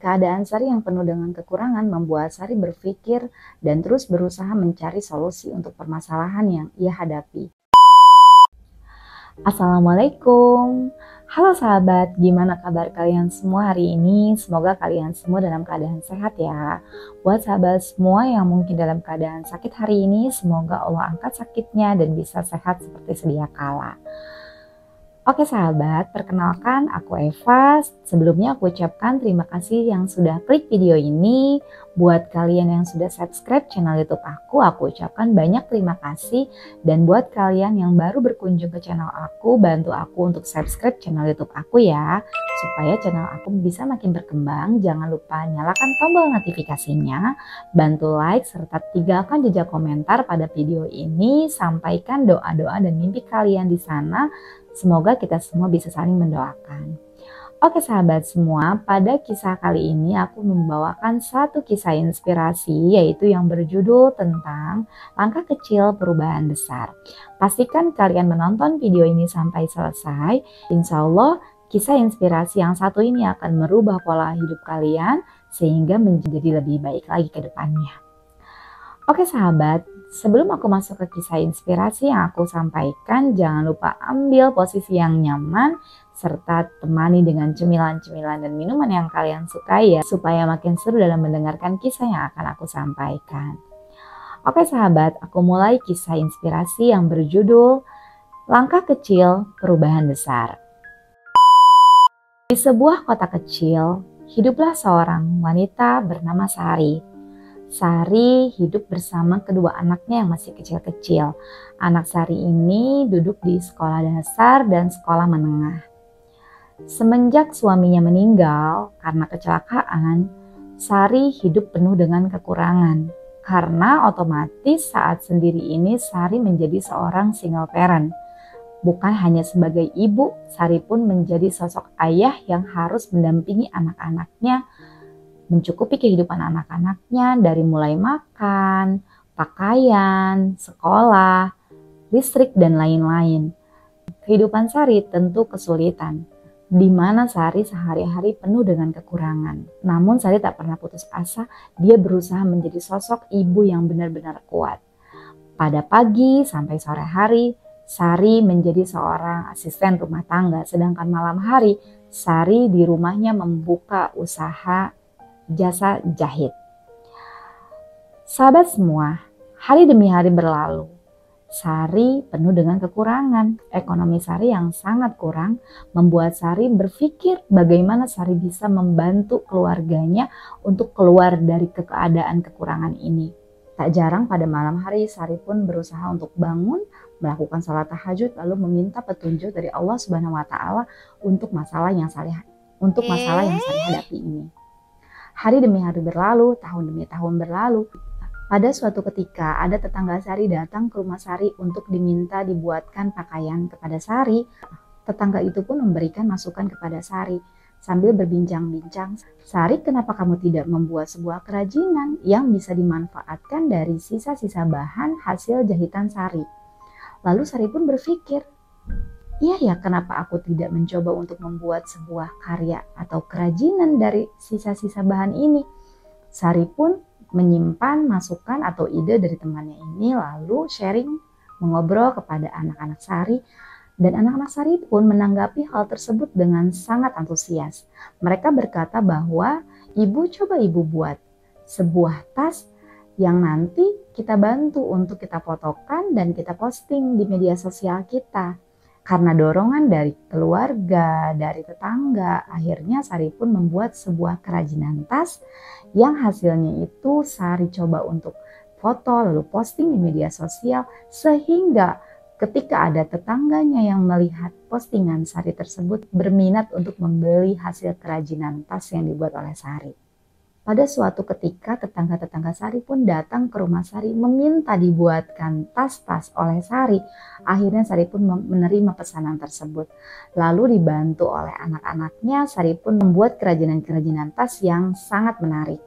Keadaan Sari yang penuh dengan kekurangan membuat Sari berpikir dan terus berusaha mencari solusi untuk permasalahan yang ia hadapi. Assalamualaikum. Halo sahabat, gimana kabar kalian semua hari ini? Semoga kalian semua dalam keadaan sehat ya. Buat sahabat semua yang mungkin dalam keadaan sakit hari ini, semoga Allah angkat sakitnya dan bisa sehat seperti sedia kala. Oke sahabat, perkenalkan aku Eva. Sebelumnya aku ucapkan terima kasih yang sudah klik video ini. Buat kalian yang sudah subscribe channel YouTube aku ucapkan banyak terima kasih. Dan buat kalian yang baru berkunjung ke channel aku, bantu aku untuk subscribe channel YouTube aku ya. Supaya channel aku bisa makin berkembang. Jangan lupa nyalakan tombol notifikasinya, bantu like, serta tinggalkan jejak komentar pada video ini. Sampaikan doa-doa dan mimpi kalian di sana. Semoga kita semua bisa saling mendoakan. Oke sahabat semua, pada kisah kali ini aku membawakan satu kisah inspirasi, yaitu yang berjudul tentang langkah kecil perubahan besar. Pastikan kalian menonton video ini sampai selesai. Insya Allah kisah inspirasi yang satu ini akan merubah pola hidup kalian sehingga menjadi lebih baik lagi ke depannya. Oke sahabat, sebelum aku masuk ke kisah inspirasi yang aku sampaikan, jangan lupa ambil posisi yang nyaman serta temani dengan cemilan-cemilan dan minuman yang kalian sukai ya, supaya makin seru dalam mendengarkan kisah yang akan aku sampaikan. Oke sahabat, aku mulai kisah inspirasi yang berjudul Langkah Kecil Perubahan Besar. Di sebuah kota kecil, hiduplah seorang wanita bernama Sari. Sari hidup bersama kedua anaknya yang masih kecil-kecil. Anak Sari ini duduk di sekolah dasar dan sekolah menengah. Semenjak suaminya meninggal karena kecelakaan, Sari hidup penuh dengan kekurangan. Karena otomatis saat sendiri ini Sari menjadi seorang single parent. Bukan hanya sebagai ibu, Sari pun menjadi sosok ayah yang harus mendampingi anak-anaknya, mencukupi kehidupan anak-anaknya dari mulai makan, pakaian, sekolah, listrik, dan lain-lain. Kehidupan Sari tentu kesulitan, di mana Sari sehari-hari penuh dengan kekurangan. Namun Sari tak pernah putus asa, dia berusaha menjadi sosok ibu yang benar-benar kuat. Pada pagi sampai sore hari, Sari menjadi seorang asisten rumah tangga, sedangkan malam hari Sari di rumahnya membuka usaha jasa jahit. Sahabat semua, hari demi hari berlalu. Sari penuh dengan kekurangan. Ekonomi Sari yang sangat kurang membuat Sari berpikir bagaimana Sari bisa membantu keluarganya untuk keluar dari keadaan kekurangan ini. Tak jarang pada malam hari Sari pun berusaha untuk bangun, melakukan salat tahajud, lalu meminta petunjuk dari Allah Subhanahu wa Ta'ala untuk masalah yang Sari hadapi ini. Hari demi hari berlalu, tahun demi tahun berlalu. Pada suatu ketika ada tetangga Sari datang ke rumah Sari untuk diminta dibuatkan pakaian kepada Sari. Tetangga itu pun memberikan masukan kepada Sari sambil berbincang-bincang. Sari, kenapa kamu tidak membuat sebuah kerajinan yang bisa dimanfaatkan dari sisa-sisa bahan hasil jahitan Sari? Lalu Sari pun berpikir, iya ya, kenapa aku tidak mencoba untuk membuat sebuah karya atau kerajinan dari sisa-sisa bahan ini? Sari pun menyimpan masukan atau ide dari temannya ini, lalu sharing, mengobrol kepada anak-anak Sari. Dan anak-anak Sari pun menanggapi hal tersebut dengan sangat antusias. Mereka berkata bahwa coba ibu buat sebuah tas yang nanti kita bantu untuk kita fotokan dan kita posting di media sosial kita. Karena dorongan dari keluarga, dari tetangga, akhirnya Sari pun membuat sebuah kerajinan tas yang hasilnya itu Sari coba untuk foto lalu posting di media sosial, sehingga ketika ada tetangganya yang melihat postingan Sari tersebut berminat untuk membeli hasil kerajinan tas yang dibuat oleh Sari. Pada suatu ketika tetangga-tetangga Sari pun datang ke rumah Sari meminta dibuatkan tas-tas oleh Sari. Akhirnya Sari pun menerima pesanan tersebut. Lalu dibantu oleh anak-anaknya, Sari pun membuat kerajinan-kerajinan tas yang sangat menarik.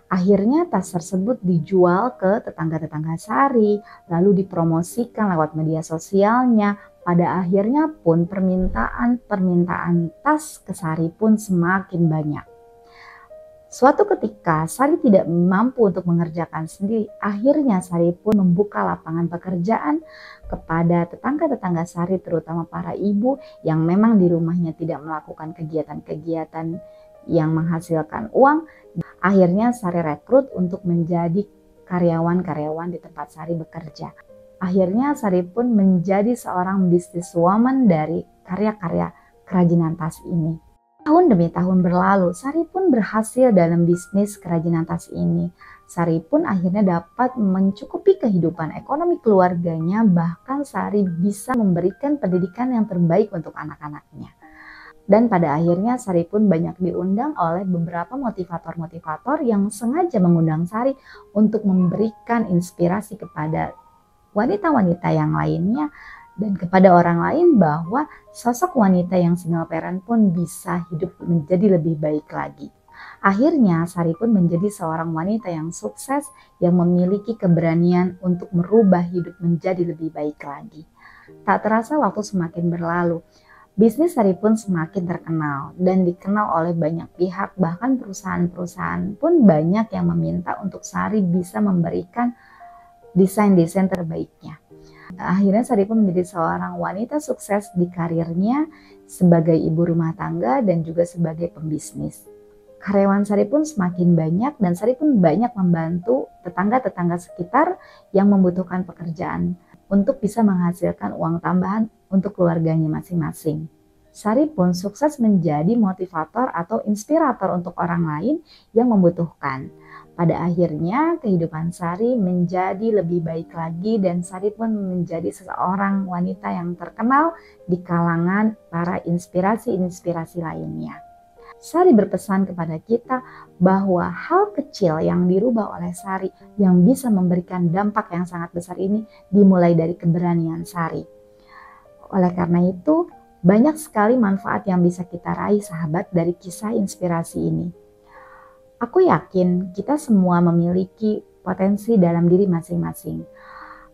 Akhirnya tas tersebut dijual ke tetangga-tetangga Sari, lalu dipromosikan lewat media sosialnya. Pada akhirnya pun permintaan tas ke Sari pun semakin banyak. Suatu ketika Sari tidak mampu untuk mengerjakan sendiri. Akhirnya Sari pun membuka lapangan pekerjaan kepada tetangga-tetangga Sari, terutama para ibu yang memang di rumahnya tidak melakukan kegiatan-kegiatan yang menghasilkan uang. Akhirnya Sari rekrut untuk menjadi karyawan-karyawan di tempat Sari bekerja. Akhirnya Sari pun menjadi seorang businesswoman dari karya-karya kerajinan tas ini. Tahun demi tahun berlalu, Sari pun berhasil dalam bisnis kerajinan tas ini. Sari pun akhirnya dapat mencukupi kehidupan ekonomi keluarganya, bahkan Sari bisa memberikan pendidikan yang terbaik untuk anak-anaknya. Dan pada akhirnya Sari pun banyak diundang oleh beberapa motivator-motivator yang sengaja mengundang Sari untuk memberikan inspirasi kepada wanita-wanita yang lainnya dan kepada orang lain bahwa sosok wanita yang single parent pun bisa hidup menjadi lebih baik lagi. Akhirnya Sari pun menjadi seorang wanita yang sukses yang memiliki keberanian untuk merubah hidup menjadi lebih baik lagi. Tak terasa waktu semakin berlalu. Bisnis Sari pun semakin terkenal dan dikenal oleh banyak pihak, bahkan perusahaan-perusahaan pun banyak yang meminta untuk Sari bisa memberikan desain-desain terbaiknya. Akhirnya Sari pun menjadi seorang wanita sukses di karirnya sebagai ibu rumah tangga dan juga sebagai pembisnis. Karyawan Sari pun semakin banyak dan Sari pun banyak membantu tetangga-tetangga sekitar yang membutuhkan pekerjaan untuk bisa menghasilkan uang tambahan untuk keluarganya masing-masing. Sari pun sukses menjadi motivator atau inspirator untuk orang lain yang membutuhkan. Pada akhirnya kehidupan Sari menjadi lebih baik lagi dan Sari pun menjadi seorang wanita yang terkenal di kalangan para inspirasi-inspirasi lainnya. Sari berpesan kepada kita bahwa hal kecil yang dirubah oleh Sari yang bisa memberikan dampak yang sangat besar ini dimulai dari keberanian Sari. Oleh karena itu, banyak sekali manfaat yang bisa kita raih sahabat dari kisah inspirasi ini. Aku yakin kita semua memiliki potensi dalam diri masing-masing.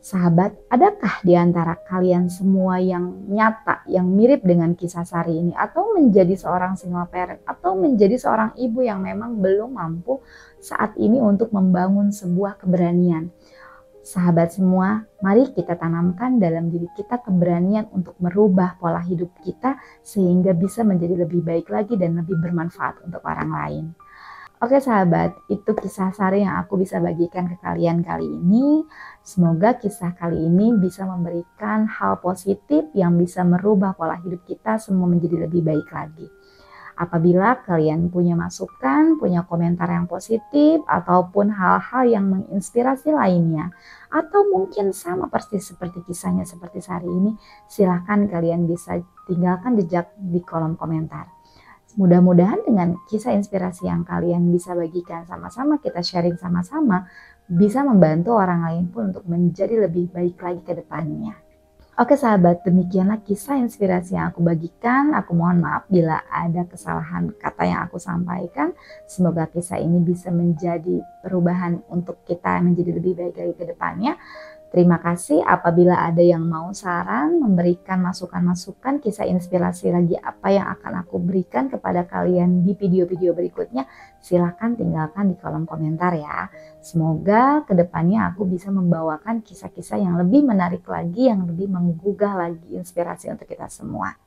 Sahabat, adakah di antara kalian semua yang nyata, yang mirip dengan kisah Sari ini? Atau menjadi seorang single parent? Atau menjadi seorang ibu yang memang belum mampu saat ini untuk membangun sebuah keberanian? Sahabat semua, mari kita tanamkan dalam diri kita keberanian untuk merubah pola hidup kita sehingga bisa menjadi lebih baik lagi dan lebih bermanfaat untuk orang lain. Oke sahabat, itu kisah Sari yang aku bisa bagikan ke kalian kali ini. Semoga kisah kali ini bisa memberikan hal positif yang bisa merubah pola hidup kita semua menjadi lebih baik lagi. Apabila kalian punya masukan, punya komentar yang positif, ataupun hal-hal yang menginspirasi lainnya, atau mungkin sama persis seperti kisahnya seperti Sari ini, silahkan kalian bisa tinggalkan jejak di kolom komentar. Mudah-mudahan dengan kisah inspirasi yang kalian bisa bagikan sama-sama, kita sharing sama-sama, bisa membantu orang lain pun untuk menjadi lebih baik lagi ke depannya. Oke sahabat, demikianlah kisah inspirasi yang aku bagikan. Aku mohon maaf bila ada kesalahan kata yang aku sampaikan. Semoga kisah ini bisa menjadi perubahan untuk kita menjadi lebih baik lagi ke depannya. Terima kasih apabila ada yang mau saran, memberikan masukan-masukan, kisah inspirasi lagi apa yang akan aku berikan kepada kalian di video-video berikutnya. Silahkan tinggalkan di kolom komentar ya. Semoga kedepannya aku bisa membawakan kisah-kisah yang lebih menarik lagi, yang lebih menggugah lagi inspirasi untuk kita semua.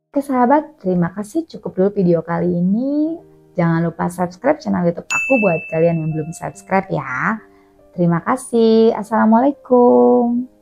Oke sahabat, terima kasih, cukup dulu video kali ini. Jangan lupa subscribe channel YouTube aku buat kalian yang belum subscribe ya. Terima kasih. Assalamualaikum.